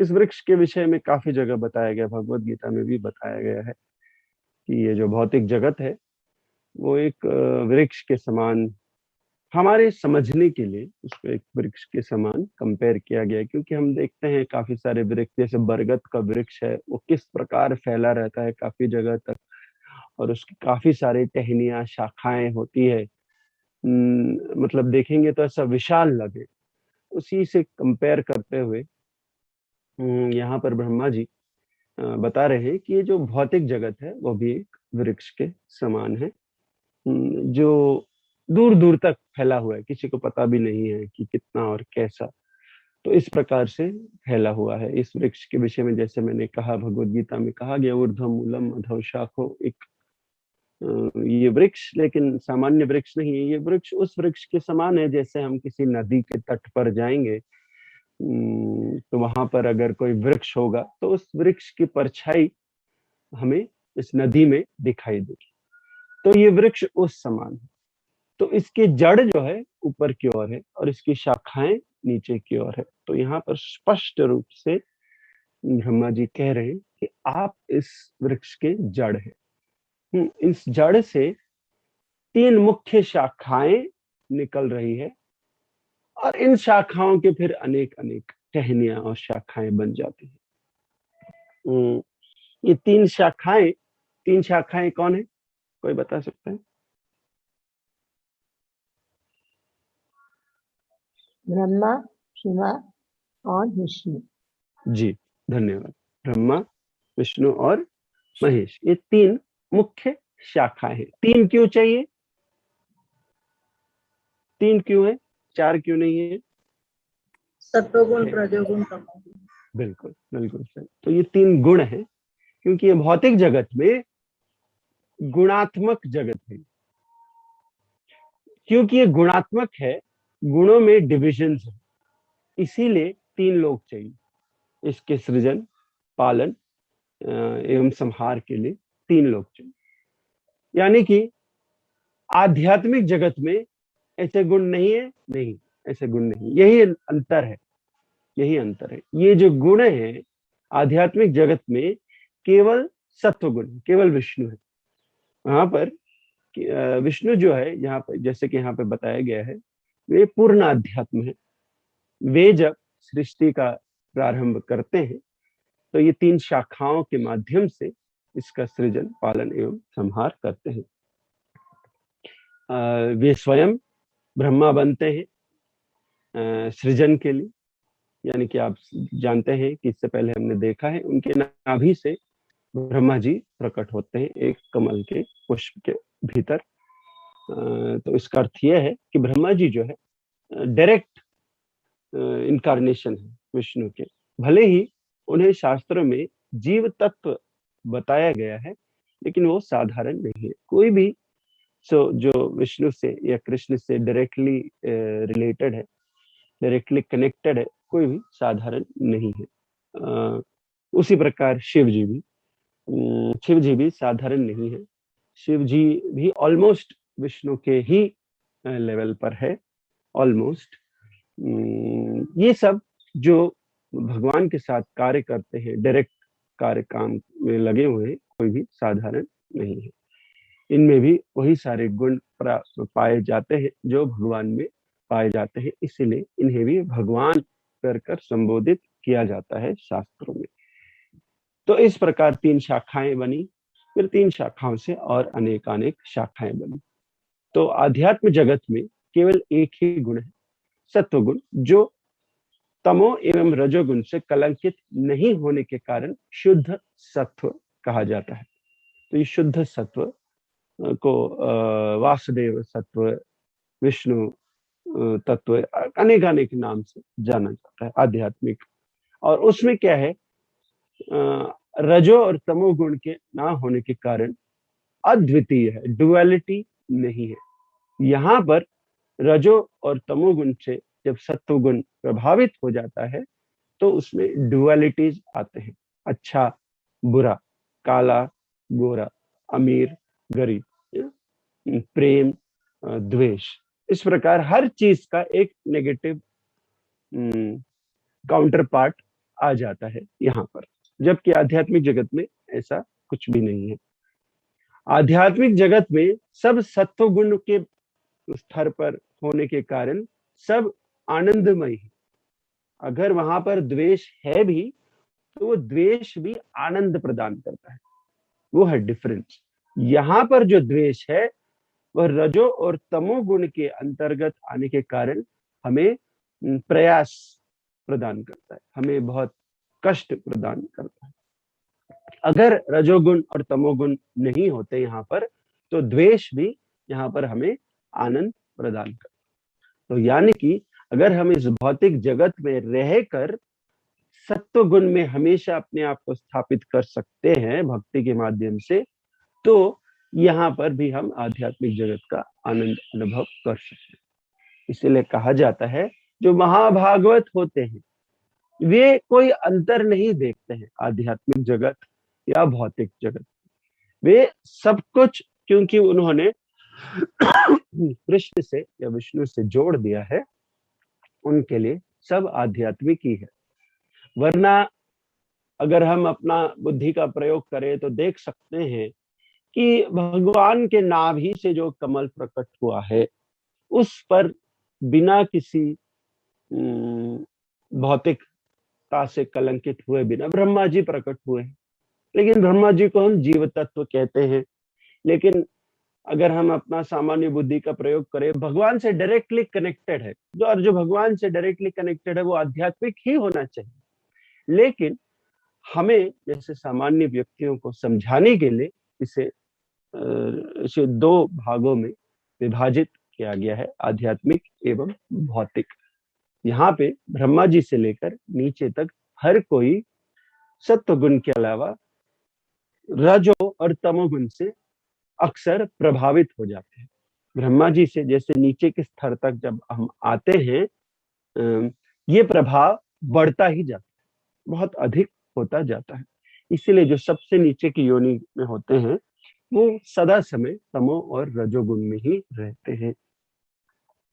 इस वृक्ष के विषय में काफी जगह बताया गया, भगवत गीता में भी बताया गया है कि ये जो भौतिक जगत है वो एक वृक्ष के समान, हमारे समझने के लिए उसको एक वृक्ष के समान कंपेयर किया गया है। क्योंकि हम देखते हैं काफी सारे वृक्ष, जैसे बरगद का वृक्ष है, वो किस प्रकार फैला रहता है काफी जगह तक, और उसकी काफी सारी टहनियां शाखाएं होती है। मतलब देखेंगे तो ऐसा विशाल लगे। उसी से कंपेयर करते हुए यहाँ पर ब्रह्मा जी बता रहे हैं कि ये जो भौतिक जगत है वो भी एक वृक्ष के समान है, जो दूर दूर तक फैला हुआ है, किसी को पता भी नहीं है कि कितना और कैसा। तो इस प्रकार से फैला हुआ है। इस वृक्ष के विषय में जैसे मैंने कहा, भगवत गीता में कहा गया, ऊर्ध्व मूलम अधो शाखो, एक ये वृक्ष लेकिन सामान्य वृक्ष नहीं है। ये वृक्ष उस वृक्ष के समान है जैसे हम किसी नदी के तट पर जाएंगे, तो वहां पर अगर कोई वृक्ष होगा तो उस वृक्ष की परछाई हमें इस नदी में दिखाई देगी। तो ये वृक्ष उस समान है। तो इसकी जड़ जो है ऊपर की ओर है और इसकी शाखाएं नीचे की ओर है। तो यहाँ पर स्पष्ट रूप से ब्रह्मा जी कह रहे हैं कि आप इस वृक्ष के जड़ है। इस जड़ से 3 मुख्य शाखाएं निकल रही है, और इन शाखाओं के फिर अनेक अनेक टहनियां और शाखाएं बन जाती हैं। ये 3 शाखाएं कौन है, कोई बता सकता है? ब्रह्मा, शिवा और विष्णु। जी, धन्यवाद। ब्रह्मा, विष्णु और महेश, ये 3 मुख्य शाखाएं हैं। 3 क्यों चाहिए? 3 क्यों है, 4 क्यों नहीं है? सत्वगुण, रजोगुण, तमोगुण। बिल्कुल बिल्कुल सही। तो ये 3 गुण है, क्योंकि ये भौतिक जगत में गुणात्मक जगत है। क्योंकि ये गुणात्मक है, गुणों में डिविजन है, इसीलिए 3 लोग चाहिए। इसके सृजन, पालन एवं संहार के लिए 3 लोग चाहिए। यानी कि आध्यात्मिक जगत में ऐसे गुण नहीं है, नहीं, ऐसे गुण नहीं। यही अंतर है, यही अंतर है। ये जो गुण है आध्यात्मिक जगत में, केवल सत्व गुण, केवल विष्णु है। वहां पर विष्णु जो है, यहाँ पर जैसे कि यहाँ पे बताया गया है, वे पूर्ण अध्यात्म है। वे जब सृष्टि का प्रारंभ करते हैं तो ये 3 शाखाओं के माध्यम से इसका सृजन, पालन एवं संहार करते हैं। वे स्वयं ब्रह्मा बनते हैं सृजन के लिए। यानी कि आप जानते हैं कि इससे पहले हमने देखा है, उनके नाभि से ब्रह्मा जी प्रकट होते हैं एक कमल के पुष्प के भीतर। तो इसका अर्थ यह है कि ब्रह्मा जी जो है डायरेक्ट इनकारनेशन है विष्णु के। भले ही उन्हें शास्त्रों में जीव तत्व बताया गया है, लेकिन वो साधारण नहीं है। कोई भी जो विष्णु से या कृष्ण से डायरेक्टली रिलेटेड है, डायरेक्टली कनेक्टेड है, कोई भी साधारण नहीं है। उसी प्रकार शिव जी भी साधारण नहीं है। शिव जी भी ऑलमोस्ट विष्णु के ही लेवल पर है, ऑलमोस्ट। ये सब जो भगवान के साथ कार्य करते हैं, डायरेक्ट कार्य काम में लगे हुए हैं, कोई भी साधारण नहीं है। इनमें भी वही सारे गुण पाए जाते हैं जो भगवान में पाए जाते हैं, इसीलिए इन्हें भी भगवान कर संबोधित किया जाता है शास्त्रों में। तो इस प्रकार 3 शाखाएं बनी, फिर 3 शाखाओं से और अनेकानेक शाखाएं बनी। तो आध्यात्म जगत में केवल एक ही गुण है, सत्वगुण, जो तमो एवं रजोगुण से कलंकित नहीं होने के कारण शुद्ध सत्व कहा जाता है। तो ये शुद्ध सत्व को वासुदेव सत्व, विष्णु तत्व, अनेक नाम से जाना जाता है आध्यात्मिक। और उसमें क्या है, रजो और तमो गुण के ना होने के कारण अद्वितीय है, डुअलिटी नहीं है। यहाँ पर रजो और तमोगुण से जब सत्वगुण प्रभावित हो जाता है तो उसमें डुअलिटीज आते हैं, अच्छा बुरा, काला गोरा, अमीर गरीब, प्रेम द्वेष। इस प्रकार हर चीज का एक नेगेटिव काउंटर पार्ट आ जाता है यहाँ पर, जबकि आध्यात्मिक जगत में ऐसा कुछ भी नहीं है। आध्यात्मिक जगत में सब सत्व गुण के स्तर पर होने के कारण सब आनंदमय है। अगर वहां पर द्वेष है भी तो वो द्वेष भी आनंद प्रदान करता है, वो है डिफरेंस। यहाँ पर जो द्वेष है वह रजो और तमो गुण के अंतर्गत आने के कारण हमें प्रयास प्रदान करता है, हमें बहुत कष्ट प्रदान करता है। अगर रजोगुण और तमोगुण नहीं होते यहाँ पर तो द्वेष भी यहाँ पर हमें आनंद प्रदान करता है। तो यानी कि अगर हम इस भौतिक जगत में रहकर सत्व गुण में हमेशा अपने आप को स्थापित कर सकते हैं भक्ति के माध्यम से, तो यहाँ पर भी हम आध्यात्मिक जगत का आनंद अनुभव कर सकते हैं। इसीलिए कहा जाता है जो महाभागवत होते हैं वे कोई अंतर नहीं देखते हैं आध्यात्मिक जगत या भौतिक जगत, वे सब कुछ क्योंकि उन्होंने कृष्ण से या विष्णु से जोड़ दिया है, उनके लिए सब आध्यात्मिक ही है। वरना अगर हम अपना बुद्धि का प्रयोग करें तो देख सकते हैं कि भगवान के नाभि से जो कमल प्रकट हुआ है उस पर बिना किसी भौतिकता से कलंकित हुए बिना ब्रह्मा जी प्रकट हुए हैं। लेकिन ब्रह्मा जी को हम जीव तत्व कहते हैं, लेकिन अगर हम अपना सामान्य बुद्धि का प्रयोग करें भगवान से डायरेक्टली कनेक्टेड है, जो भगवान से डायरेक्टली कनेक्टेड है वो आध्यात्मिक ही होना चाहिए। लेकिन हमें जैसे सामान्य व्यक्तियों को समझाने के लिए इसे दो भागों में विभाजित किया गया है, आध्यात्मिक एवं भौतिक। यहाँ पे ब्रह्मा जी से लेकर नीचे तक हर कोई सत्व गुण के अलावा रजो और तमोगुण से अक्सर प्रभावित हो जाते हैं। ब्रह्मा जी से जैसे नीचे के स्तर तक जब हम आते हैं ये प्रभाव बढ़ता ही जाता है, बहुत अधिक होता जाता है। इसीलिए जो सबसे नीचे की योनि में होते हैं वो सदा समय तमो और रजोगुण में ही रहते हैं।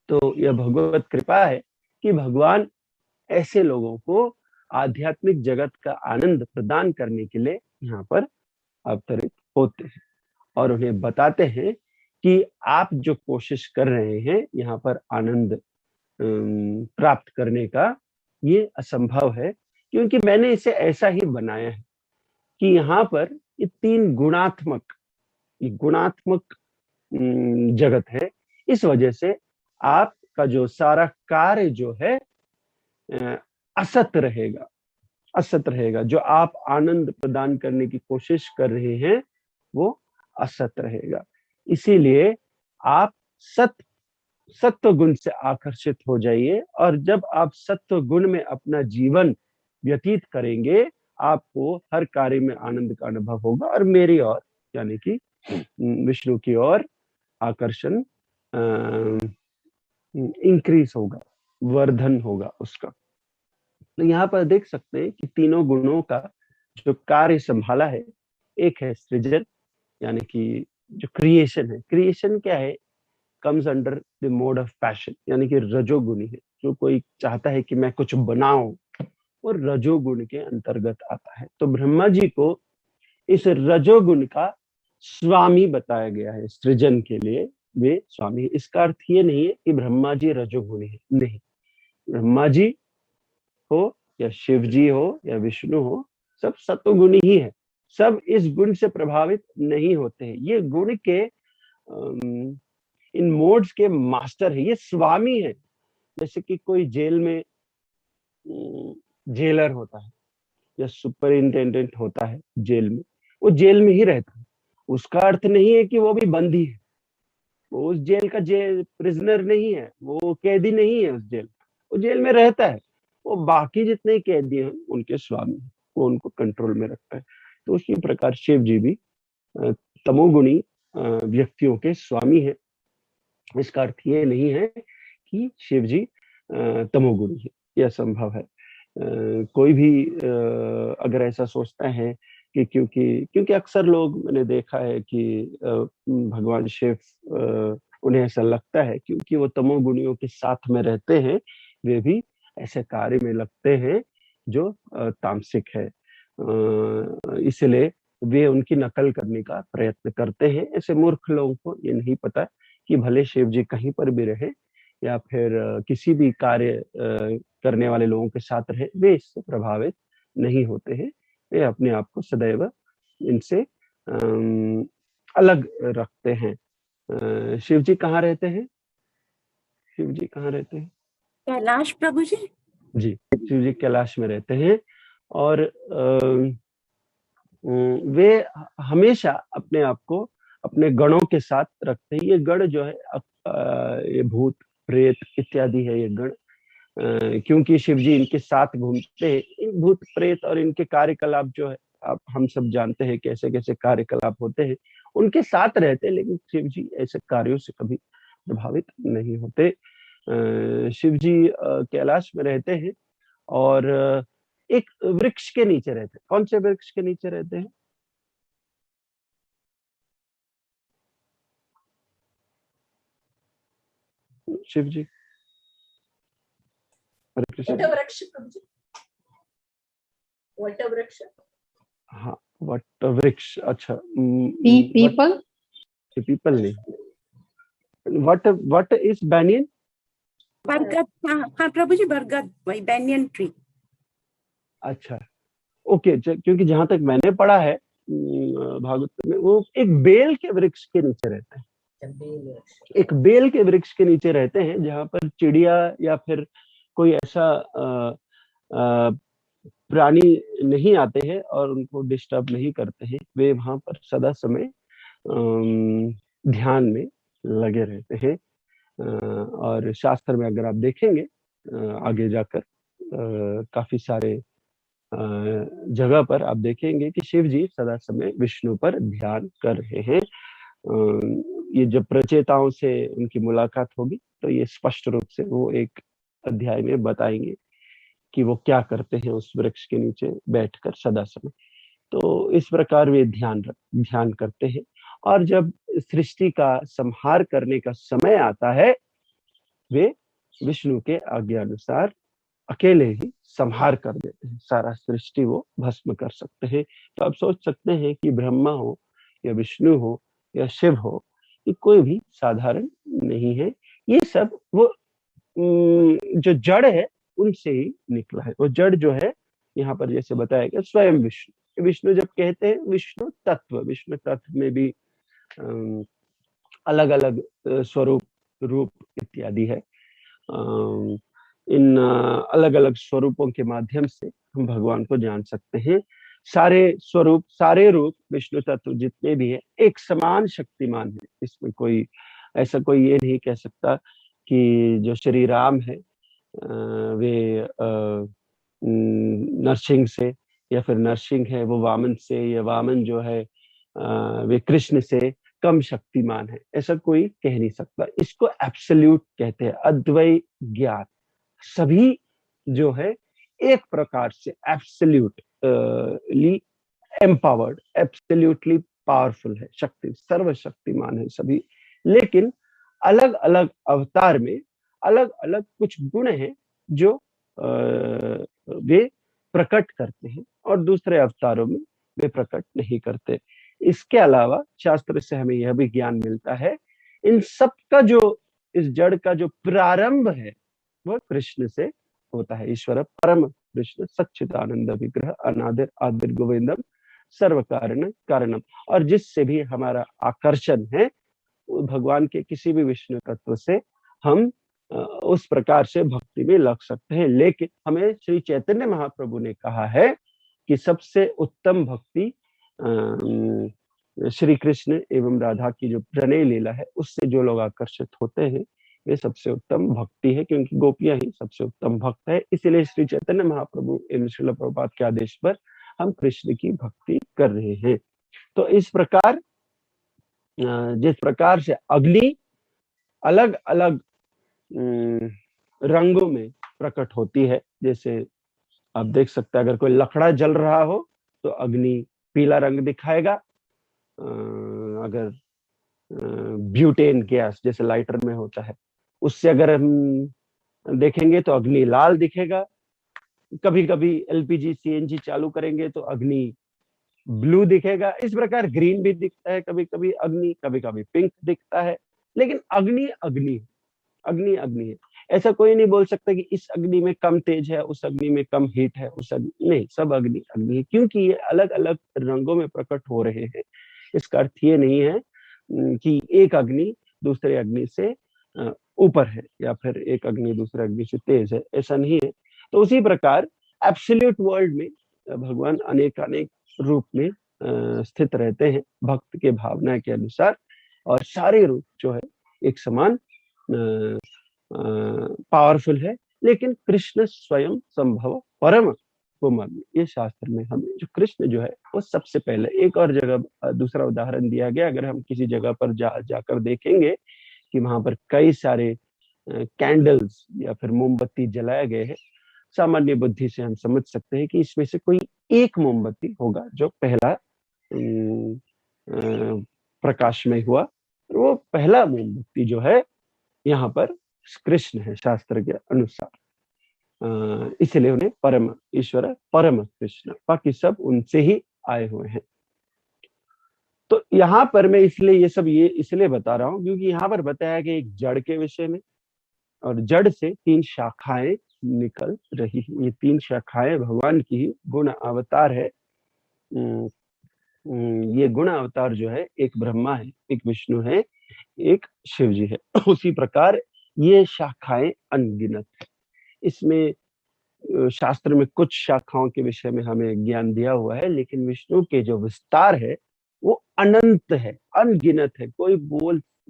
तो यह भगवत कृपा है कि भगवान ऐसे लोगों को आध्यात्मिक जगत का आनंद प्रदान करने के लिए यहाँ पर अवतरित होते हैं और उन्हें बताते हैं कि आप जो कोशिश कर रहे हैं यहाँ पर आनंद प्राप्त करने का, ये असंभव है, क्योंकि मैंने इसे ऐसा ही बनाया है कि यहाँ पर ये तीन गुणात्मक जगत है। इस वजह से आपका जो सारा कार्य जो है असत रहेगा। जो आप आनंद प्रदान करने की कोशिश कर रहे हैं वो असत रहेगा। इसीलिए आप सत्व गुण से आकर्षित हो जाइए और जब आप सत्व गुण में अपना जीवन व्यतीत करेंगे आपको हर कार्य में आनंद का अनुभव होगा और मेरी ओर यानी कि विष्णु की ओर आकर्षण इंक्रीज होगा, वर्धन होगा उसका। तो यहाँ पर देख सकते हैं कि तीनों गुणों का जो कार्य संभाला है, एक है सृजन यानी कि जो क्रिएशन है। क्रिएशन क्या है? Comes under the mode of passion, यानी कि रजोगुणी है। जो कोई चाहता है कि मैं कुछ बनाऊं और रजोगुण के अंतर्गत आता है। तो ब्रह्मा जी को इस रजोगुण का स्वामी बताया गया है सृजन के लिए, वे स्वामी। इसका अर्थ ये नहीं है कि ब्रह्मा जी रजोगुणी है, नहीं। ब्रह्मा जी हो या शिव जी हो या विष्णु हो, सब सत्वगुणी ही है। सब इस गुण से प्रभावित नहीं होते हैं। ये गुण के इन मोड्स के मास्टर है, ये स्वामी है। जैसे कि कोई जेल में जेलर होता है या सुपरिंटेंडेंट होता है जेल में, वो जेल में ही रहता है। उसका अर्थ नहीं है कि वो भी बंदी है, वो उस जेल का प्रिजनर नहीं है, वो कैदी नहीं है उस जेल का, वो जेल में रहता है। वो बाकी जितने कैदी हैं उनके स्वामी, वो उनको कंट्रोल में रखता है। तो उसी प्रकार शिव जी भी तमोगुणी व्यक्तियों के स्वामी है। इसका अर्थ ये नहीं है कि शिव जी तमोगुणी है, यह संभव है। कोई भी अगर ऐसा सोचता है कि क्योंकि अक्सर लोग, मैंने देखा है कि भगवान शिव, उन्हें ऐसा लगता है क्योंकि वो तमोगुणियों के साथ में रहते हैं, वे भी ऐसे कार्य में लगते हैं जो तामसिक है। इसलिए वे उनकी नकल करने का प्रयत्न करते हैं। ऐसे मूर्ख लोगों को ये नहीं पता कि भले शिव जी कहीं पर भी रहे या फिर किसी भी कार्य करने वाले लोगों के साथ रहे, वे इससे प्रभावित नहीं होते हैं। वे अपने आप को सदैव इनसे अलग रखते हैं। शिव जी कहाँ रहते हैं? शिव जी कहाँ रहते हैं? कैलाश प्रभु जी। जी, शिव जी कैलाश में रहते हैं और वे हमेशा अपने आप को अपने गणों के साथ रखते हैं। ये गण जो है ये भूत प्रेत इत्यादि है ये गण, क्योंकि शिव जी इनके साथ घूमते हैं। इन भूत प्रेत और इनके कार्यकलाप जो है आप हम सब जानते हैं कैसे कैसे कार्यकलाप होते हैं, उनके साथ रहते हैं, लेकिन शिव जी ऐसे कार्यों से कभी प्रभावित नहीं होते। शिव जी कैलाश में रहते हैं और एक वृक्ष के नीचे रहते हैं। कौन से वृक्ष के नीचे रहते हैं? शिव जी, हरे कृष्ण। वटवृक्ष प्रभु जी। वटवृक्ष। हाँ, वट वृक्ष। अच्छा, पीपल। पीपल नहीं, वट इज बैनियन। बरगद। हाँ प्रभु जी, बरगद, वही बैनियन ट्री। अच्छा, ओके। क्योंकि जहां तक मैंने पढ़ा है भागवत में, वो एक बेल के वृक्ष के नीचे रहते हैं। एक बेल के वृक्ष के नीचे रहते हैं जहां पर चिड़िया या फिर कोई ऐसा प्राणी नहीं आते हैं और उनको डिस्टर्ब नहीं करते हैं। वे वहां पर सदा समय ध्यान में लगे रहते हैं। और शास्त्र में अगर आप देखेंगे आगे जाकर काफी सारे जगह पर आप देखेंगे कि शिव जी सदा समय विष्णु पर ध्यान कर रहे हैं। ये जब प्रचेताओं से उनकी मुलाकात होगी तो ये स्पष्ट रूप से वो एक अध्याय में बताएंगे कि वो क्या करते हैं उस वृक्ष के नीचे बैठकर सदा समय। तो इस प्रकार वे ध्यान करते हैं और जब सृष्टि का संहार करने का समय आता है, वे विष्णु के आज्ञा अनुसार अकेले ही संहार कर देते हैं। सारा सृष्टि वो भस्म कर सकते हैं। तो आप सोच सकते हैं कि ब्रह्मा हो या विष्णु हो या शिव हो, ये कोई भी साधारण नहीं है। ये सब वो जो जड़ है उनसे ही निकला है। वो जड़ जो है यहाँ पर जैसे बताया गया स्वयं विष्णु। विष्णु जब कहते हैं विष्णु तत्व में भी अलग अलग स्वरूप रूप इत्यादि है। इन अलग अलग स्वरूपों के माध्यम से हम भगवान को जान सकते हैं। सारे स्वरूप सारे रूप विष्णु तत्व जितने भी है एक समान शक्तिमान है। इसमें कोई ऐसा कोई ये नहीं कह सकता कि जो श्री राम है वे नरसिंह से, या फिर नरसिंह है वो वामन से, या वामन जो है वे कृष्ण से कम शक्तिमान है। ऐसा कोई कह नहीं सकता। इसको एब्सोल्यूट कहते हैं, अद्वैत ज्ञान। सभी जो है एक प्रकार से एब्सोल्यूटली एम्पावर्ड, एब्सोल्यूटली पावरफुल है, शक्ति सर्वशक्तिमान है सभी। लेकिन अलग अलग अवतार में अलग अलग कुछ गुण हैं जो वे प्रकट करते हैं और दूसरे अवतारों में वे प्रकट नहीं करते। इसके अलावा शास्त्र से हमें यह भी ज्ञान मिलता है, इन सब का जो इस जड़ का जो प्रारंभ है वह कृष्ण से होता है। ईश्वर परम कृष्ण सच्चिदानंद विग्रह अनादिर आदिर गोविंदम सर्व कारण कारणम। और जिससे भी हमारा आकर्षण है भगवान के किसी भी विष्णु तत्व से हम उस प्रकार से भक्ति में लग सकते हैं। लेकिन हमें श्री चैतन्य महाप्रभु ने कहा है कि सबसे उत्तम भक्ति श्री कृष्ण एवं राधा की जो प्रणय लीला है उससे जो लोग आकर्षित होते हैं वे सबसे उत्तम भक्ति है, क्योंकि गोपियां ही सबसे उत्तम भक्त है। इसीलिए श्री चैतन्य महाप्रभु एवं श्रील प्रभुपाद के आदेश पर हम कृष्ण की भक्ति कर रहे हैं। तो इस प्रकार जिस प्रकार से अग्नि अलग अलग रंगों में प्रकट होती है, जैसे आप देख सकते हैं अगर कोई लकड़ा जल रहा हो तो अग्नि पीला रंग दिखाएगा। अगर ब्यूटेन गैस जैसे लाइटर में होता है उससे अगर हम देखेंगे तो अग्नि लाल दिखेगा। कभी कभी एलपीजी सीएनजी चालू करेंगे तो अग्नि ब्लू दिखेगा, इस प्रकार ग्रीन भी दिखता है कभी कभी अग्नि, कभी कभी पिंक दिखता है। लेकिन अग्नि अग्नि है, अग्नि अग्नि है। ऐसा कोई नहीं बोल सकता कि इस अग्नि में कम तेज है, उस अग्नि में कम हीट है, उस अग्नि नहीं, सब अग्नि अग्नि है, क्योंकि ये अलग अलग रंगों में प्रकट हो रहे हैं। इसका अर्थ ये नहीं है कि एक अग्नि दूसरे अग्नि से ऊपर है या फिर एक अग्नि दूसरे अग्नि से तेज है, ऐसा नहीं है। तो उसी प्रकार एब्सोल्यूट वर्ल्ड में भगवान अनेक अनेक रूप में स्थित रहते हैं भक्त के भावना के अनुसार, और सारे रूप जो है एक समान पावरफुल है। लेकिन कृष्ण स्वयं संभव परम को मान, ये शास्त्र में हमें जो कृष्ण जो है वो सबसे पहले, एक और जगह दूसरा उदाहरण दिया गया, अगर हम किसी जगह पर जाकर देखेंगे कि वहां पर कई सारे कैंडल्स या फिर मोमबत्ती जलाए गए हैं, सामान्य बुद्धि से हम समझ सकते हैं कि इसमें से कोई एक मोमबत्ती होगा जो पहला प्रकाशमय हुआ। वो पहला मोमबत्ती जो है यहाँ पर कृष्ण है शास्त्र के अनुसार, इसलिए उन्हें परम ईश्वर परम कृष्ण, बाकी सब उनसे ही आए हुए हैं। तो यहाँ पर मैं इसलिए ये सब ये इसलिए बता रहा हूँ क्योंकि यहाँ पर बताया कि एक जड़ के विषय में, और जड़ से 3 शाखाएं निकल रही है। ये 3 शाखाएं भगवान की गुण अवतार है। ये गुण अवतार जो है, एक ब्रह्मा है, एक विष्णु है, एक शिव जी है। उसी प्रकार ये शाखाएं अनगिनत है। इसमें शास्त्र में कुछ शाखाओं के विषय में हमें ज्ञान दिया हुआ है, लेकिन विष्णु के जो विस्तार है वो अनंत है, अनगिनत है। कोई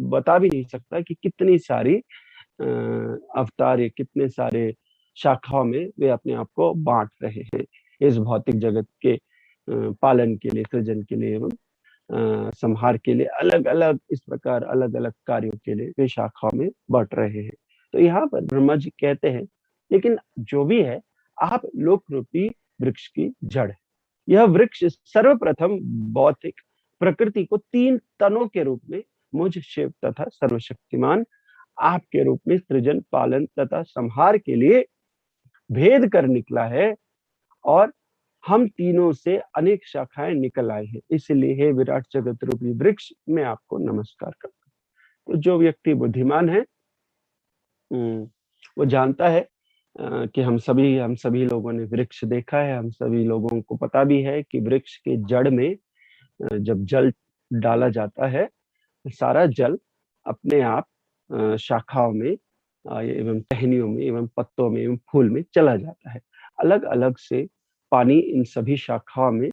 बता भी नहीं सकता कि कितनी सारी अवतार या कितने सारे शाखाओं में वे अपने आप को बांट रहे हैं इस भौतिक जगत के पालन के लिए, सृजन के लिए एवं संहार के लिए, अलग अलग इस प्रकार अलग अलग कार्यों के लिए वे शाखाओं में बांट रहे हैं। तो यहाँ पर ब्रह्मा जी कहते हैं, लेकिन जो भी है, आप लोक रूपी वृक्ष की जड़ है। यह वृक्ष सर्वप्रथम भौतिक प्रकृति को 3 तनों के रूप में मुझ शिव तथा सर्वशक्तिमान आपके रूप में सृजन, पालन तथा संहार के लिए भेद कर निकला है, और हम तीनों से अनेक शाखाएं निकल आई है। इसलिए हे विराट जगत रूपी वृक्ष, मैं आपको नमस्कार करता हूँ। तो जो व्यक्ति बुद्धिमान है वो जानता है कि हम सभी लोगों ने वृक्ष देखा है, हम सभी लोगों को पता भी है कि वृक्ष के जड़ में जब जल डाला जाता है, सारा जल अपने आप शाखाओं में एवं टहनियों में एवं पत्तों में एवं फूल में चला जाता है। अलग अलग से पानी इन सभी शाखाओं में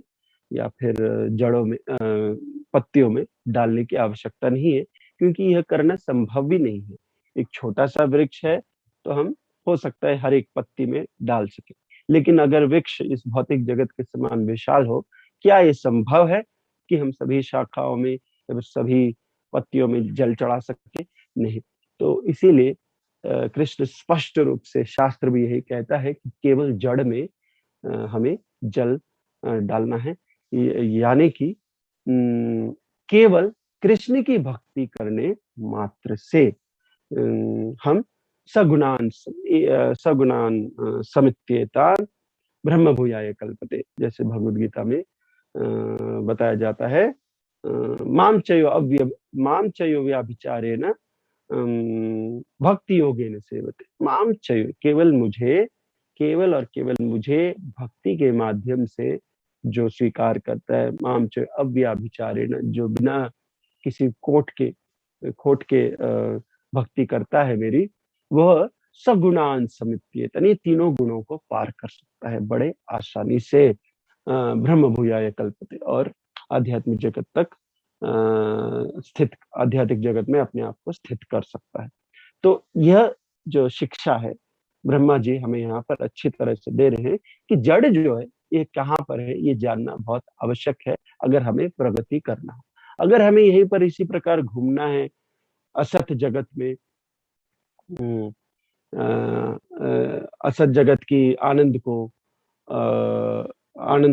या फिर जड़ों में पत्तियों में डालने की आवश्यकता नहीं है, क्योंकि यह करना संभव भी नहीं है। एक छोटा सा वृक्ष है तो हम हो सकता है हर एक पत्ती में डाल सके, लेकिन अगर वृक्ष इस भौतिक जगत के समान विशाल हो, क्या ये संभव है कि हम सभी शाखाओं में या सभी पत्तियों में जल चढ़ा सके? नहीं। तो इसीलिए कृष्ण स्पष्ट रूप से, शास्त्र भी यही कहता है कि केवल जड़ में हमें जल डालना है, यानी कि केवल कृष्ण की भक्ति करने मात्र से हम सगुणान समित्येतान ब्रह्म भूयाय कल्पते, जैसे भगवद गीता में बताया जाता है, माम चयो व्याभिचारेण भक्ति योगेन सेवते। माम चयो, केवल और केवल मुझे भक्ति के माध्यम से जो स्वीकार करता है, माम चयो अव्याभिचारेण, जो बिना किसी खोट के भक्ति करता है मेरी, वह सगुणान समित्येत, यानी तीनों गुणों को पार कर सकता है बड़े आसानी से, ब्रह्म भूयाय कल्पते, और आध्यात्मिक जगत तक स्थित, आध्यात्मिक जगत में अपने आप को स्थित कर सकता है। तो यह जो शिक्षा है ब्रह्मा जी हमें यहाँ पर अच्छी तरह से दे रहे हैं कि जड़ जो है ये कहाँ पर है, ये जानना बहुत आवश्यक है अगर हमें प्रगति करना हो। अगर हमें यहीं पर इसी प्रकार घूमना है असत जगत में, असत जगत की आनंद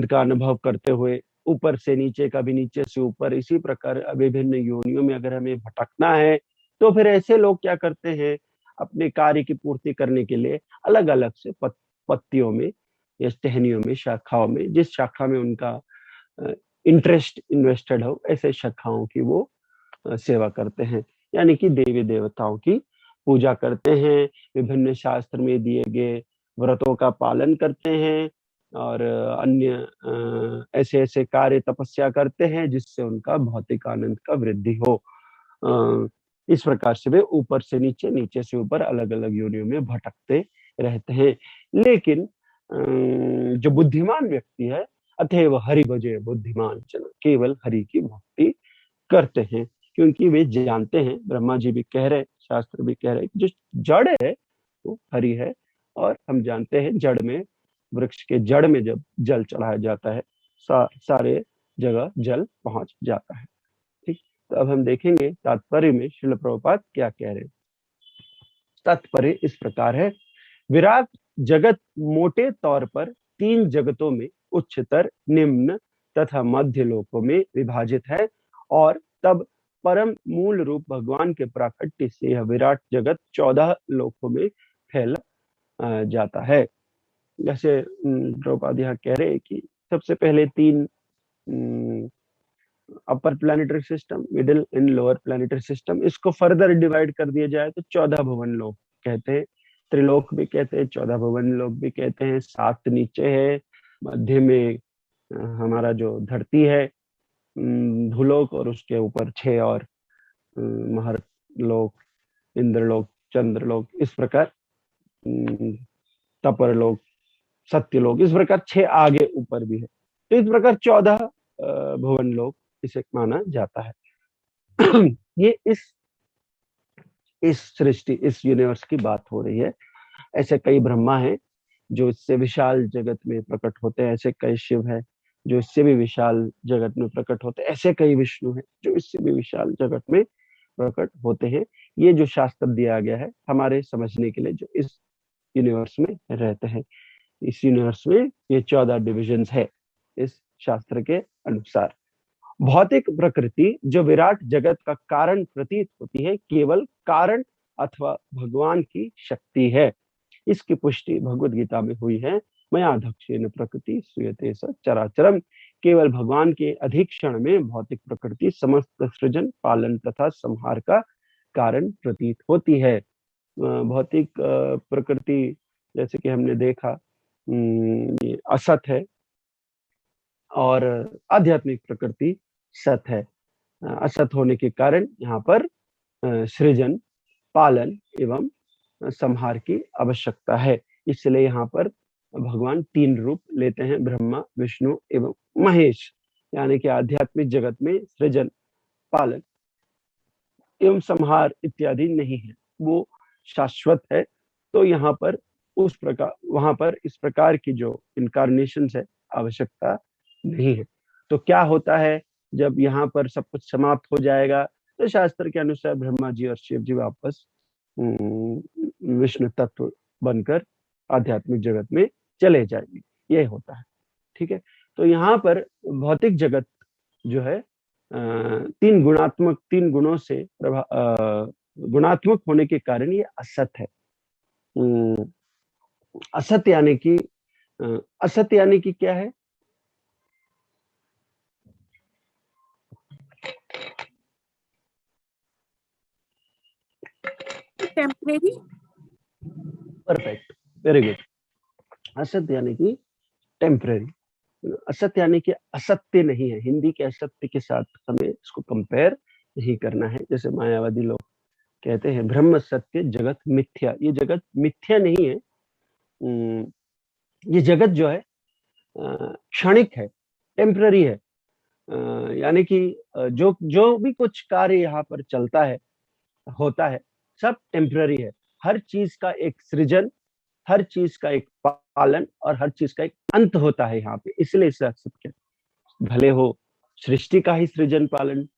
का अनुभव करते हुए ऊपर से नीचे, कभी नीचे से ऊपर, इसी प्रकार विभिन्न योनियों में अगर हमें भटकना है, तो फिर ऐसे लोग क्या करते हैं, अपने कार्य की पूर्ति करने के लिए अलग अलग से पत्तियों में या टहनियों में, शाखाओं में, जिस शाखा में उनका इंटरेस्ट इन्वेस्टेड हो, ऐसे शाखाओं की वो सेवा करते हैं। यानी कि देवी देवताओं की पूजा करते हैं, विभिन्न शास्त्र में दिए गए व्रतों का पालन करते हैं और अन्य ऐसे ऐसे कार्य तपस्या करते हैं जिससे उनका भौतिक आनंद का वृद्धि हो। इस प्रकार से वे ऊपर से नीचे, नीचे से ऊपर अलग अलग योनियों में भटकते रहते हैं। लेकिन जो बुद्धिमान व्यक्ति है, अतएव हरि भजे बुद्धिमान जन, केवल हरि की भक्ति करते हैं, क्योंकि वे जानते हैं, ब्रह्मा जी भी कह रहे, शास्त्र भी कह रहे, जो जड़ है वो हरि है। और हम जानते हैं जड़ में, वृक्ष के जड़ में जब जल चढ़ाया जाता है, सारे जगह जल पहुंच जाता है। ठीक, तो अब हम देखेंगे तात्पर्य में श्रील प्रभुपाद क्या कह रहे हैं। तात्पर्य इस प्रकार है, विराट जगत मोटे तौर पर 3 जगतों में, उच्चतर, निम्न तथा मध्य लोकों में विभाजित है, और तब परम मूल रूप भगवान के प्राकट्य से यह विराट जगत 14 लोकों में फैल जाता है। जैसे प्रभुपाद यहाँ कह रहे हैं कि सबसे पहले 3 upper planetary system, middle and lower planetary system, इसको फर्दर डिवाइड कर दिया जाए तो 14 भुवन लोक कहते हैं, त्रिलोक भी कहते हैं, 14 भुवन लोक भी कहते हैं। 7 नीचे है, मध्य में हमारा जो धरती है भूलोक, और उसके ऊपर 6 और महर्लोक, इंद्रलोक, चंद्रलोक, इस प्रकार तपरलोक, सत्यलोक, इस प्रकार 6 आगे ऊपर भी है। तो इस प्रकार 14 भुवन लोक इसे माना जाता है। ये इस सृष्टि, इस यूनिवर्स की बात हो रही है। ऐसे कई ब्रह्मा हैं जो इससे विशाल जगत में प्रकट होते हैं, ऐसे कई शिव हैं जो इससे भी विशाल जगत में प्रकट होते हैं, ऐसे कई विष्णु हैं जो इससे भी विशाल जगत में प्रकट होते हैं। ये जो शास्त्र दिया गया है हमारे समझने के लिए, जो इस यूनिवर्स में रहते हैं, इस यूनिवर्स में ये 14 डिविजन्स है इस शास्त्र के अनुसार। भौतिक प्रकृति जो विराट जगत का कारण प्रतीत होती है, केवल कारण अथवा भगवान की शक्ति है। इसकी पुष्टि भगवत गीता में हुई है, मया दक्षेण प्रकृति सूयते स चराचरम। केवल भगवान के अधिक्षण में भौतिक प्रकृति समस्त सृजन, पालन तथा संहार का कारण प्रतीत होती है। भौतिक प्रकृति, जैसे कि हमने देखा, ये असत है, और आध्यात्मिक प्रकृति सत है। असत होने के कारण यहाँ पर सृजन, पालन एवं संहार की आवश्यकता है। इसलिए यहाँ पर भगवान 3 रूप लेते हैं, ब्रह्मा, विष्णु एवं महेश। यानी कि आध्यात्मिक जगत में सृजन, पालन एवं संहार इत्यादि नहीं है, वो शाश्वत है। तो यहाँ पर उस प्रकार, वहां पर इस प्रकार की जो इनकारनेशन है, आवश्यकता नहीं है। तो क्या होता है जब यहाँ पर सब कुछ समाप्त हो जाएगा, तो शास्त्र के अनुसार ब्रह्मा जी और शिव जी वापस विष्णु तत्व बनकर आध्यात्मिक जगत में चले जाएंगे। ये होता है। ठीक है, तो यहाँ पर भौतिक जगत जो है 3 गुणों से गुणात्मक होने के कारण ये असत है। असत यानी कि क्या है? टेम्परेरी। Perfect, very good. असत यानी कि टेम्परेरी, असत यानी कि असत्य नहीं है। हिंदी के असत्य के साथ हमें इसको कंपेयर नहीं करना है। जैसे मायावादी लोग कहते हैं ब्रह्म सत्य जगत मिथ्या, ये जगत मिथ्या नहीं है। ये जगत जो है क्षणिक है, टेम्पररी है। यानी कि जो भी कुछ कार्य यहाँ पर चलता है, होता है, सब टेम्पररी है। हर चीज का एक सृजन, हर चीज का एक पालन और हर चीज का एक अंत होता है यहाँ पे। इसलिए इसे सत्य, भले हो सृष्टि का ही सृजन, पालन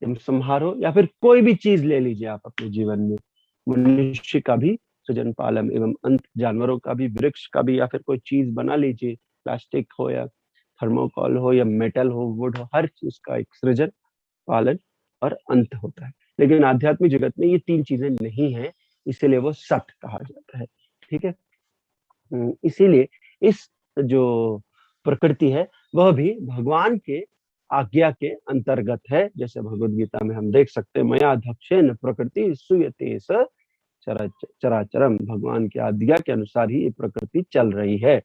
एवं संहार हो, या फिर कोई भी चीज ले लीजिए आप अपने जीवन में, मनुष्य का भी सृजन, पालन एवं अंत, जानवरों का भी, वृक्ष का भी, या फिर कोई चीज बना लीजिए, प्लास्टिक हो या थर्मोकॉल हो या मेटल हो, वुड हो, हर चीज का एक सृजन, पालन और अंत होता है। लेकिन आध्यात्मिक जगत में ये 3 चीजें नहीं है, इसीलिए वो सत कहा जाता है। ठीक है, इसीलिए इस जो प्रकृति है वह भी भगवान के आज्ञा के अंतर्गत है। जैसे भगवद गीता में हम देख सकते हैं, मया दक्षेण प्रकृति सूयते स चराचरम, भगवान की आज्ञा के अनुसार ही ये प्रकृति चल रही है।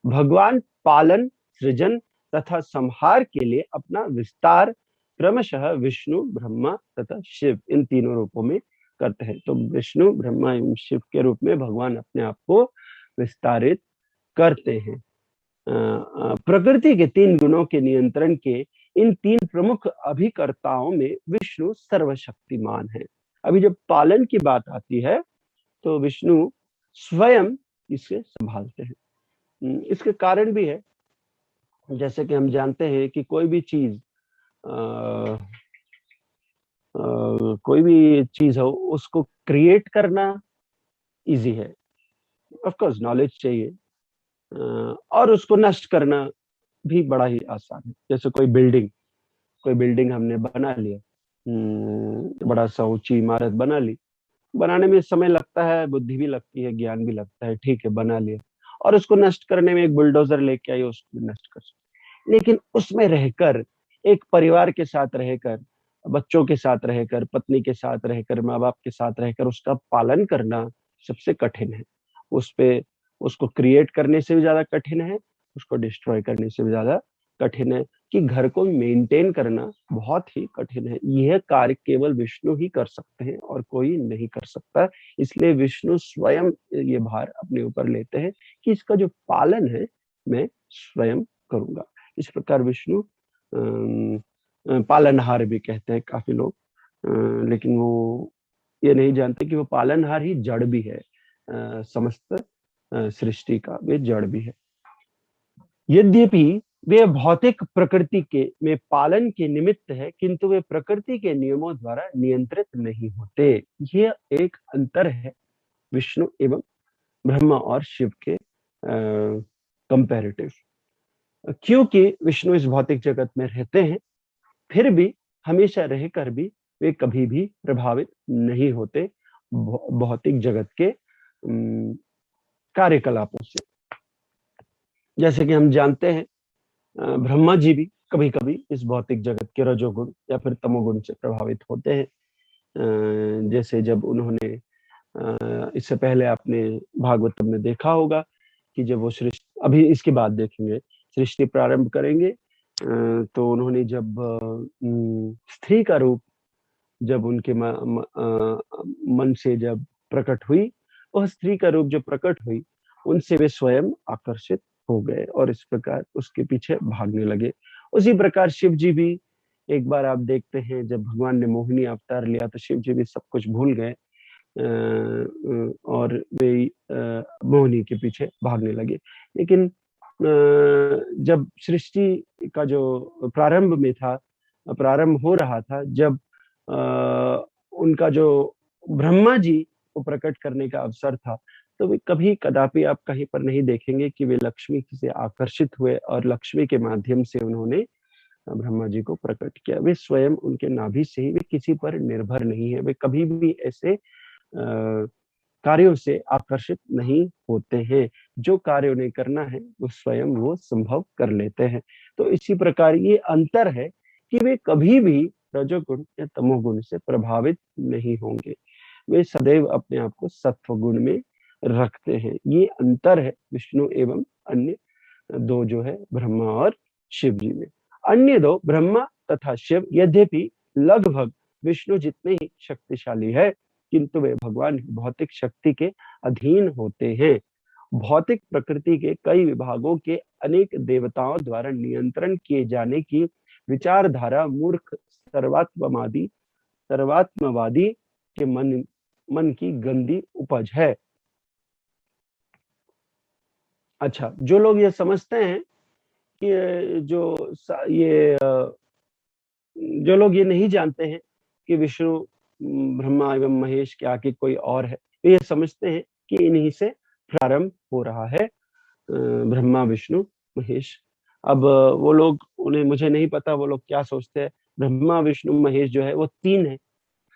भगवान पालन, सृजन तथा संहार के लिए अपना विस्तार क्रमशः विष्णु, ब्रह्मा तथा शिव इन तीनों रूपों में करते हैं। तो विष्णु, ब्रह्मा एवं शिव के रूप में भगवान अपने आप को विस्तारित करते हैं। प्रकृति के 3 गुणों के नियंत्रण के इन 3 प्रमुख अभिकर्ताओं में विष्णु सर्वशक्तिमान है। अभी जब पालन की बात आती है तो विष्णु स्वयं इसे संभालते हैं। इसके कारण भी है, जैसे कि हम जानते हैं कि कोई भी चीज हो उसको क्रिएट करना इजी है, ऑफ कोर्स नॉलेज चाहिए, और उसको नष्ट करना भी बड़ा ही आसान है। जैसे कोई बिल्डिंग हमने बना लिया, बड़ा सा ऊंची इमारत बना ली, बनाने में समय लगता है, बुद्धि भी लगती है, ज्ञान भी लगता है, ठीक है बना लिया, और उसको नष्ट करने में एक बुलडोजर लेके आइए, उसको नष्ट कर सकते। लेकिन उसमें रहकर, एक परिवार के साथ रहकर, बच्चों के साथ रहकर, पत्नी के साथ रहकर, माँ बाप के साथ रहकर उसका पालन करना सबसे कठिन है। उसको क्रिएट करने से भी ज्यादा कठिन है, उसको डिस्ट्रॉय करने से भी ज्यादा कठिन है, कि घर को मेंटेन करना बहुत ही कठिन है। यह कार्य केवल विष्णु ही कर सकते हैं और कोई नहीं कर सकता। इसलिए विष्णु स्वयं ये भार अपने ऊपर लेते हैं कि इसका जो पालन है मैं स्वयं करूंगा। इस प्रकार विष्णु पालनहार भी कहते हैं काफी लोग, लेकिन वो ये नहीं जानते कि वो पालनहार ही जड़ भी है, समस्त सृष्टि का वे जड़ भी है। यद्यपि वे भौतिक प्रकृति के में पालन के निमित्त है, किंतु वे प्रकृति के नियमों द्वारा नियंत्रित नहीं होते। यह एक अंतर है विष्णु एवं ब्रह्मा और शिव के कंपैरेटिव। क्योंकि विष्णु इस भौतिक जगत में रहते हैं, फिर भी हमेशा रहकर भी वे कभी भी प्रभावित नहीं होते भौतिक जगत के कार्यकलापों से। जैसे कि हम जानते हैं, ब्रह्मा जी भी कभी कभी इस भौतिक जगत के रजोगुण या फिर तमोगुण से प्रभावित होते हैं। जैसे जब उन्होंने, इससे पहले आपने भागवतम में देखा होगा कि जब वो सृष्टि, अभी इसके बाद देखेंगे, सृष्टि प्रारंभ करेंगे, तो उन्होंने जब स्त्री का रूप जब उनके मन से जब प्रकट हुई, वह स्त्री का रूप जो प्रकट हुई, उनसे वे स्वयं आकर्षित हो गए और इस प्रकार उसके पीछे भागने लगे। उसी प्रकार शिव जी भी, एक बार आप देखते हैं जब भगवान ने मोहिनी अवतार लिया तो शिव जी भी सब कुछ भूल गए और वे मोहिनी के पीछे भागने लगे। लेकिन जब सृष्टि का जो प्रारंभ हो रहा था, जब उनका जो ब्रह्मा जी को प्रकट करने का अवसर था, तो वे कभी कदापि आप कहीं पर नहीं देखेंगे कि वे लक्ष्मी से आकर्षित हुए और लक्ष्मी के माध्यम से उन्होंने ब्रह्मा जी को प्रकट किया। वे स्वयं उनके नाभि से ही, वे किसी पर निर्भर नहीं है, वे कभी भी ऐसे कार्यों से आकर्षित नहीं होते हैं। जो कार्य उन्हें करना है वो स्वयं वो संभव कर लेते हैं। तो इसी प्रकार ये अंतर है कि वे कभी भी रजोगुण या तमोगुण से प्रभावित नहीं होंगे, वे सदैव अपने आप को सत्व गुण में रखते हैं। ये अंतर है विष्णु एवं अन्य दो जो है ब्रह्मा और शिव जी में। अन्य दो ब्रह्मा तथा शिव यद्यपि लगभग विष्णु जितने ही शक्तिशाली है, किंतु वे भगवान की भौतिक शक्ति के अधीन होते हैं। भौतिक प्रकृति के कई विभागों के अनेक देवताओं द्वारा नियंत्रण किए जाने की विचारधारा मूर्ख सर्वात्मवादी के मन की गंदी उपज है। अच्छा, जो लोग ये समझते हैं कि जो लोग ये नहीं जानते हैं कि विष्णु, ब्रह्मा एवं महेश के आगे कोई और है, ये समझते हैं कि इन्हीं से प्रारंभ हो रहा है, ब्रह्मा विष्णु महेश। अब वो लोग, मुझे नहीं पता वो लोग क्या सोचते हैं। ब्रह्मा विष्णु महेश जो है वो 3 है।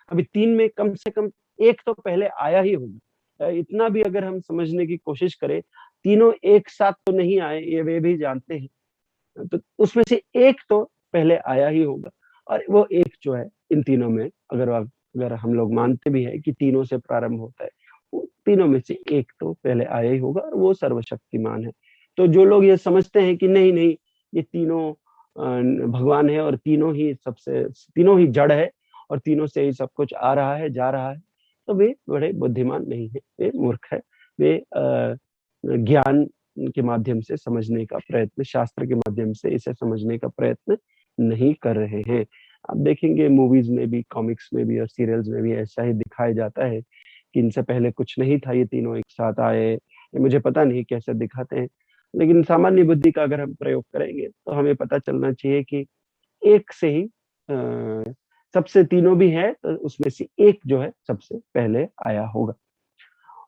अभी 3 में कम से कम एक तो पहले आया ही होगा। इतना भी अगर हम समझने की कोशिश करें तीनों एक साथ तो नहीं आए, ये वे भी जानते हैं। तो उसमें से एक तो पहले आया ही होगा, और वो एक जो है इन तीनों में, अगर हम लोग मानते भी है कि तीनों से प्रारंभ होता है, वो तीनों में से एक तो पहले आया ही होगा, और वो सर्वशक्तिमान है। तो जो लोग ये समझते हैं कि नहीं नहीं, ये तीनों भगवान है, और तीनों ही जड़ है, और तीनों से ही सब कुछ आ रहा है जा रहा है, तो वे बड़े बुद्धिमान नहीं है, वे मूर्ख है। वे ज्ञान के माध्यम से समझने का प्रयत्न, शास्त्र के माध्यम से इसे समझने का प्रयत्न नहीं कर रहे हैं। आप देखेंगे मूवीज में भी, कॉमिक्स में भी और सीरियल्स में भी ऐसा ही दिखाया जाता है कि इनसे पहले कुछ नहीं था, ये तीनों एक साथ आए। ये मुझे पता नहीं कैसे दिखाते हैं, लेकिन सामान्य बुद्धि का अगर हम प्रयोग करेंगे तो हमें पता चलना चाहिए कि एक से ही सबसे तीनों भी है, तो उसमें से एक जो है सबसे पहले आया होगा।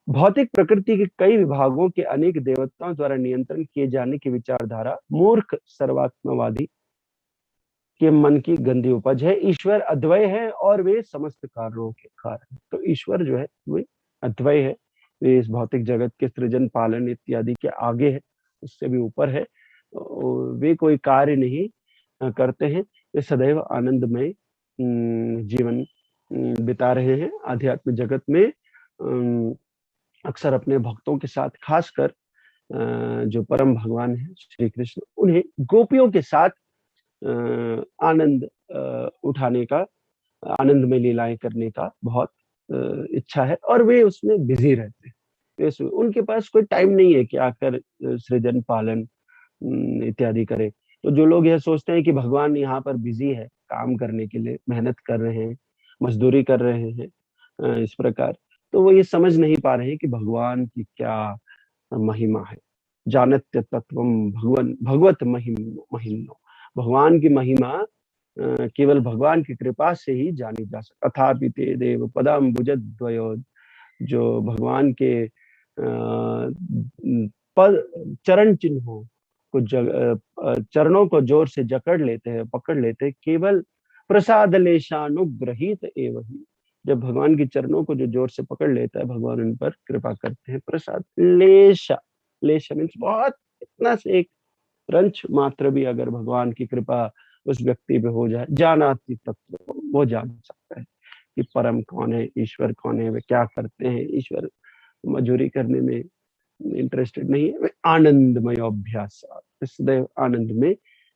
भौतिक प्रकृति के कई विभागों के अनेक देवताओं द्वारा नियंत्रण किए जाने की विचारधारा मूर्ख सर्वात्मवादी के मन की गंदी उपज है। ईश्वर अद्वय है और वे समस्त कारणों के कारण। तो ईश्वर जो है वे अद्वय है, वे इस भौतिक जगत के सृजन पालन इत्यादि के आगे है, उससे भी ऊपर है। वे कोई कार्य नहीं करते हैं, वे सदैव आनंदमय जीवन बिता रहे हैं। आध्यात्म जगत में अक्सर अपने भक्तों के साथ, खासकर जो परम भगवान है श्री कृष्ण, उन्हें गोपियों के साथ आनंद उठाने का, आनंद में लीलाएं करने का बहुत इच्छा है, और वे उसमें बिजी रहते हैं। उनके पास कोई टाइम नहीं है कि आकर सृजन पालन इत्यादि करे। तो जो लोग यह सोचते हैं कि भगवान यहाँ पर बिजी है, काम करने के लिए मेहनत कर रहे हैं, मजदूरी कर रहे हैं इस प्रकार, तो वो ये समझ नहीं पा रहे हैं कि भगवान की क्या महिमा है। जानत्य तत्वम भगवन भगवत महिमनो, भगवान की महिमा केवल भगवान की कृपा से ही जानी जा सकती। अथापि ते देव पदाम्बुजद्वयो, जो भगवान के पद चरण चिन्हों को चरणों को जोर से जकड़ लेते हैं, पकड़ लेते हैं, केवल प्रसाद लेशानुग्रहित एवं ही। जब भगवान के चरणों को जो जोर से पकड़ लेता है, भगवान उन पर कृपा करते हैं। प्रसाद लेशा मीन्स बहुत, इतना से एक रंच मात्र भी अगर भगवान की कृपा उस व्यक्ति पे हो जाए, जानाति तत्व, वो जान सकता है कि परम कौन है, ईश्वर कौन है, वे क्या करते हैं। ईश्वर मजूरी करने में इंटरेस्टेड नहीं है, वे आनंदमय अभ्यास, सदैव आनंद में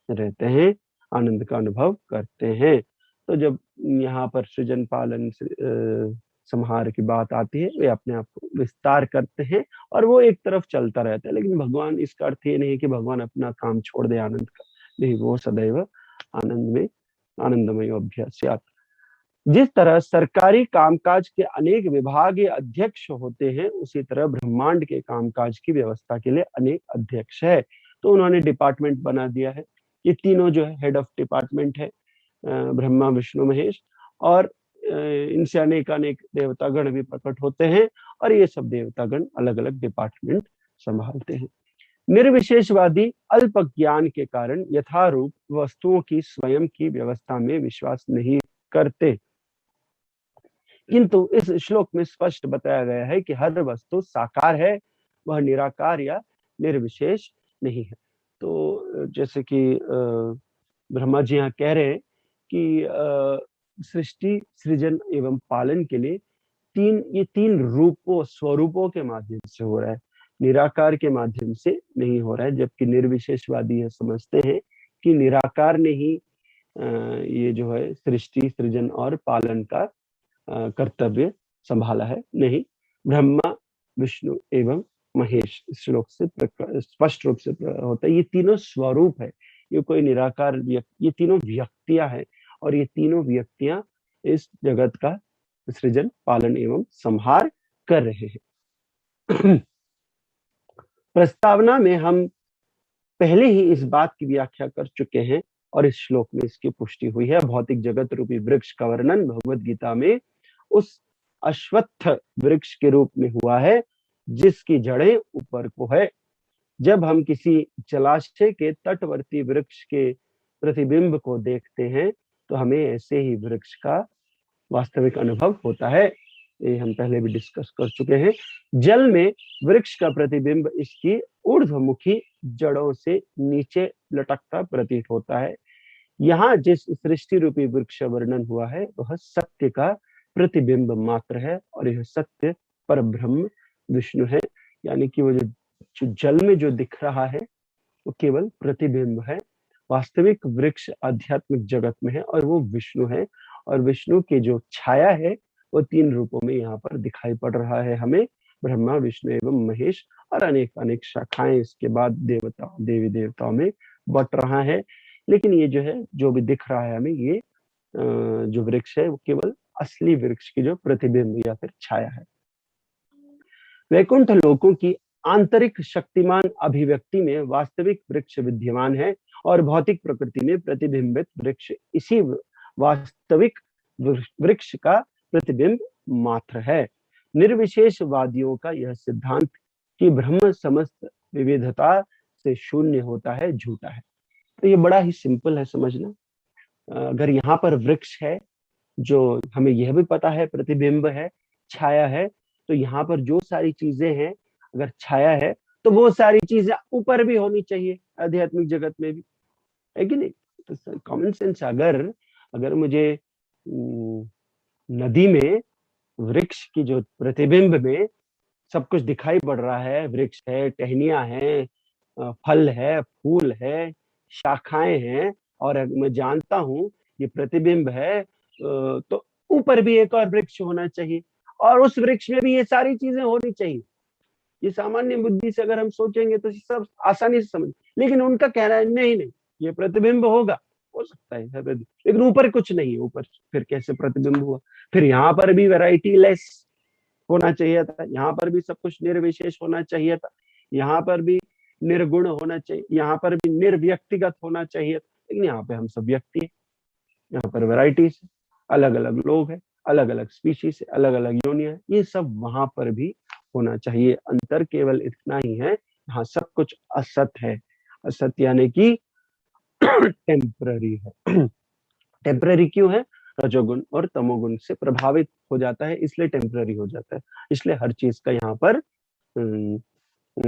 रहते हैं, आनंद का अनुभव करते हैं। तो जब यहाँ पर सृजन पालन संहार की बात आती है, वे अपने आप को विस्तार करते हैं, और वो एक तरफ चलता रहता है। लेकिन भगवान, इसका अर्थ ये नहीं है कि भगवान अपना काम छोड़ दे आनंद का, नहीं, वो सदैव आनंद में, आनंदमय अभ्यास। जिस तरह सरकारी कामकाज के अनेक विभाग या अध्यक्ष होते हैं, उसी तरह ब्रह्मांड के कामकाज की व्यवस्था के लिए अनेक अध्यक्ष है। तो उन्होंने डिपार्टमेंट बना दिया है। ये तीनों जो है हेड ऑफ डिपार्टमेंट है, ब्रह्मा विष्णु महेश, और इनसे अनेक अनेक देवतागण भी प्रकट होते हैं, और ये सब देवतागण अलग अलग डिपार्टमेंट संभालते हैं। निर्विशेषवादी अल्प ज्ञान के कारण यथारूप वस्तुओं की स्वयं की व्यवस्था में विश्वास नहीं करते, किंतु इस श्लोक में स्पष्ट बताया गया है कि हर वस्तु साकार है, वह निराकार या निर्विशेष नहीं है। तो जैसे कि ब्रह्मा जी यहाँ कह रहे हैं कि सृष्टि, सृजन एवं पालन के लिए ये तीन रूपों, स्वरूपों के माध्यम से हो रहा है, निराकार के माध्यम से नहीं हो रहा है। जबकि निर्विशेषवादी यह समझते हैं कि निराकार ने ही ये जो है सृष्टि, सृजन और पालन का कर्तव्य संभाला है। नहीं, ब्रह्मा विष्णु एवं महेश, इस श्लोक से स्पष्ट रूप से होता है। ये तीनों स्वरूप है, ये कोई निराकार ये तीनों व्यक्तियां हैं, और ये तीनों व्यक्तियां इस जगत का सृजन, पालन एवं संहार कर रहे हैं। प्रस्तावना में हम पहले ही इस बात की व्याख्या कर चुके हैं, और इस श्लोक में इसकी पुष्टि हुई है। भौतिक जगत रूपी वृक्ष का वर्णन भगवद गीता में उस अश्वत्थ वृक्ष के रूप में हुआ है जिसकी जड़ें ऊपर को है। जब हम किसी जलाशय के तटवर्ती वृक्ष के प्रतिबिंब को देखते हैं, तो हमें ऐसे ही वृक्ष का वास्तविक अनुभव होता है। ये हम पहले भी डिस्कस कर चुके हैं। जल में वृक्ष का प्रतिबिंब इसकी ऊर्ध्वमुखी जड़ों से नीचे लटकता प्रतीत होता है। यहाँ जिस सृष्टि रूपी वृक्ष वर्णन हुआ है वह सत्य का प्रतिबिंब मात्र है, और यह सत्य पर ब्रह्म विष्णु है। यानी कि वो जो जल में जो दिख रहा है वो केवल प्रतिबिंब है। वास्तविक वृक्ष आध्यात्मिक जगत में है और वो विष्णु है, और विष्णु की जो छाया है वो 3 रूपों में यहाँ पर दिखाई पड़ रहा है हमें, ब्रह्मा विष्णु एवं महेश, और अनेक अनेक शाखाएं इसके बाद देवता देवी देवताओं में बट रहा है। लेकिन ये जो है, जो भी दिख रहा है हमें, ये जो वृक्ष है वो केवल असली वृक्ष की जो प्रतिबिंब या फिर छाया है। वैकुंठ लोकों की आंतरिक शक्तिमान अभिव्यक्ति में वास्तविक वृक्ष विद्यमान है, और भौतिक प्रकृति में प्रतिबिंबित वृक्ष इसी वास्तविक वृक्ष का प्रतिबिंब मात्र है। निर्विशेषवादियों का यह सिद्धांत कि ब्रह्म समस्त विविधता से शून्य होता है झूठा है। तो ये बड़ा ही सिंपल है समझना। अगर यहाँ पर वृक्ष है, जो हमें यह भी पता है प्रतिबिंब है, छाया है, तो यहाँ पर जो सारी चीजें हैं, अगर छाया है तो वो सारी चीजें ऊपर भी होनी चाहिए आध्यात्मिक जगत में भी, है कि नहीं? तो कॉमन सेंस, अगर मुझे नदी में वृक्ष की जो प्रतिबिंब में सब कुछ दिखाई पड़ रहा है, वृक्ष है, टहनियां हैं, फल है, फूल है, शाखाएं हैं, और मैं जानता हूं ये प्रतिबिंब है, तो ऊपर भी एक और वृक्ष होना चाहिए, और उस वृक्ष में भी ये सारी चीजें होनी चाहिए। ये सामान्य बुद्धि से अगर हम सोचेंगे तो सब आसानी से समझ, लेकिन उनका कहना है नहीं नहीं, ये प्रतिबिंब होगा, हो सकता है, लेकिन ऊपर कुछ नहीं, ऊपर फिर कैसे प्रतिबिंब हुआ? फिर यहाँ पर भी वैरायटी लेस होना चाहिए था, यहाँ पर भी सब कुछ निर्विशेष होना चाहिए था, यहाँ पर भी निर्गुण होना चाहिए, यहाँ पर भी निर्व्यक्तिगत होना चाहिए था, लेकिन यहाँ पे हम सब व्यक्ति हैं, यहाँ पर वैरायटीज, अलग अलग लोग हैं, अलग अलग स्पीशीज है, अलग अलग योनियां है, ये सब वहां पर भी होना चाहिए। अंतर केवल इतना ही है, यहाँ सब कुछ असत है। असत यानी कि टेम्पररी है। टेम्पररी क्यों है? रजोगुण और तमोगुण से प्रभावित हो जाता है, इसलिए टेम्पररी हो जाता है। इसलिए हर चीज का यहाँ पर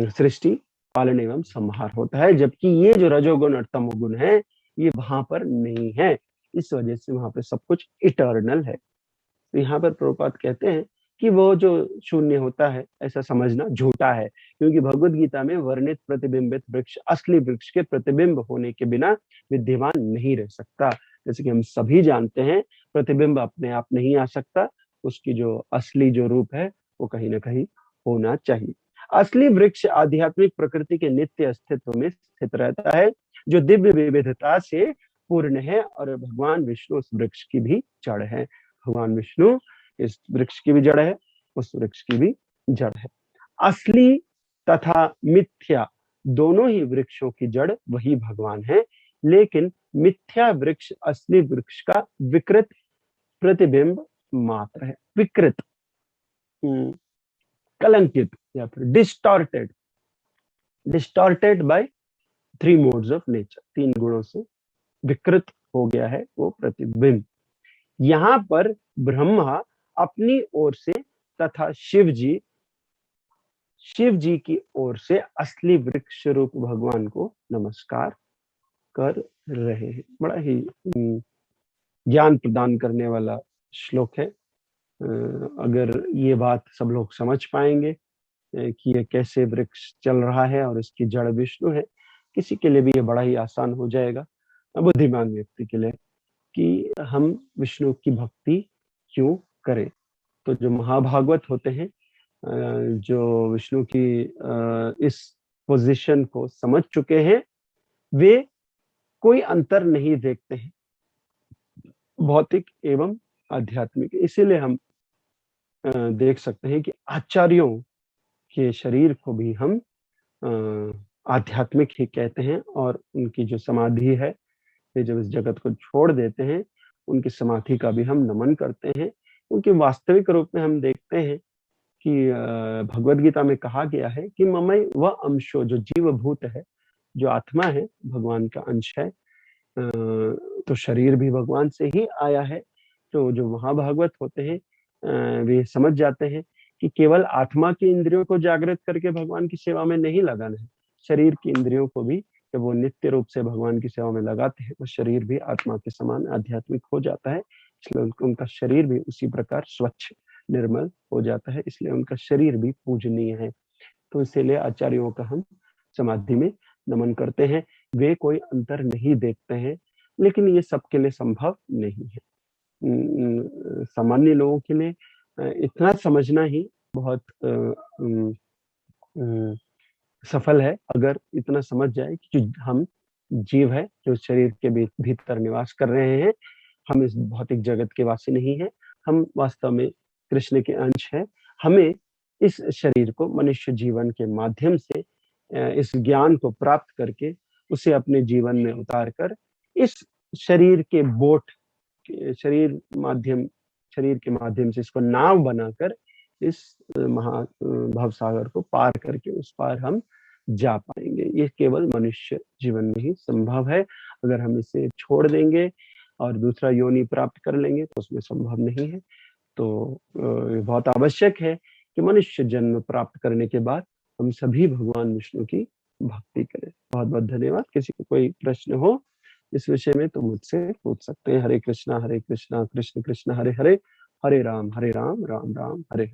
सृष्टि, पालन एवं संहार होता है, जबकि ये जो रजोगुण और तमोगुण है ये वहां पर नहीं है, इस वजह से वहां पर सब कुछ इटर्नल है। तो यहाँ पर प्रभुपाद कहते हैं कि वो जो शून्य होता है ऐसा समझना झूठा है, क्योंकि भगवद गीता में वर्णित प्रतिबिंबित वृक्ष असली वृक्ष के प्रतिबिंब होने के बिना विद्यमान नहीं रह सकता। जैसे कि हम सभी जानते हैं प्रतिबिंब अपने आप नहीं आ सकता, उसकी जो असली जो रूप है वो कहीं ना कहीं होना चाहिए। असली वृक्ष आध्यात्मिक प्रकृति के नित्य अस्तित्व में स्थित रहता है, जो दिव्य विविधता से पूर्ण है, और भगवान विष्णु उस वृक्ष की भी जड़ है। भगवान विष्णु इस वृक्ष की भी जड़ है, उस वृक्ष की भी जड़ है। असली तथा मिथ्या दोनों ही वृक्षों की जड़ वही भगवान है, लेकिन मिथ्या वृक्ष असली वृक्ष का विकृत प्रतिबिंब मात्र है। विकृत, कलंकित या फिर distorted, distorted by 3 modes of nature, 3 गुणों से विकृत हो गया है वो प्रतिबिंब। यहाँ पर ब्रह्मा अपनी ओर से तथा शिव जी की ओर से असली वृक्ष रूप भगवान को नमस्कार कर रहे हैं। बड़ा ही ज्ञान प्रदान करने वाला श्लोक है। अगर ये बात सब लोग समझ पाएंगे कि ये कैसे वृक्ष चल रहा है और इसकी जड़ विष्णु है, किसी के लिए भी ये बड़ा ही आसान हो जाएगा, बुद्धिमान व्यक्ति के लिए, कि हम विष्णु की भक्ति क्यों करें। तो जो महाभागवत होते हैं, जो विष्णु की इस पोजीशन को समझ चुके हैं, वे कोई अंतर नहीं देखते हैं भौतिक एवं आध्यात्मिक। इसीलिए हम देख सकते हैं कि आचार्यों के शरीर को भी हम आध्यात्मिक ही कहते हैं, और उनकी जो समाधि है, वे जब इस जगत को छोड़ देते हैं, उनकी समाधि का भी हम नमन करते हैं। उनके वास्तविक रूप में हम देखते हैं कि भगवद गीता में कहा गया है कि ममई वह अंशो, जो जीवभूत है, जो आत्मा है, भगवान का अंश है, तो शरीर भी भगवान से ही आया है। तो जो महाभागवत होते हैं वे समझ जाते हैं कि केवल आत्मा की इंद्रियों को जागृत करके भगवान की सेवा में नहीं लगाना है, शरीर की इंद्रियों को भी जब वो नित्य रूप से भगवान की सेवा में लगाते हैं तो शरीर भी आत्मा के समान आध्यात्मिक हो जाता है। इसलिए उनका शरीर भी उसी प्रकार स्वच्छ निर्मल हो जाता है, इसलिए उनका शरीर भी पूजनीय है। तो इसीलिए आचार्यों का हम समाधि में नमन करते हैं। वे कोई अंतर नहीं देखते हैं, लेकिन ये सबके लिए संभव नहीं है। सामान्य लोगों के लिए इतना समझना ही बहुत सफल है। अगर इतना समझ जाए कि जो हम जीव है जो शरीर के भीतर निवास कर रहे हैं, हम इस भौतिक जगत के वासी नहीं है, हम वास्तव में कृष्ण के अंश है। हमें इस शरीर को मनुष्य जीवन के माध्यम से इस ज्ञान को प्राप्त करके उसे अपने जीवन में उतार कर इस शरीर के बोट शरीर के माध्यम से इसको नाव बनाकर इस महा भवसागर को पार करके उस पार हम जा पाएंगे। ये केवल मनुष्य जीवन में ही संभव है। अगर हम इसे छोड़ देंगे और दूसरा योनि प्राप्त कर लेंगे तो उसमें संभव नहीं है। तो बहुत आवश्यक है कि मनुष्य जन्म प्राप्त करने के बाद हम सभी भगवान विष्णु की भक्ति करें। बहुत बहुत धन्यवाद। किसी को कोई प्रश्न हो इस विषय में तो मुझसे पूछ सकते हैं। हरे कृष्णा कृष्ण कृष्ण हरे हरे, हरे राम राम राम हरे।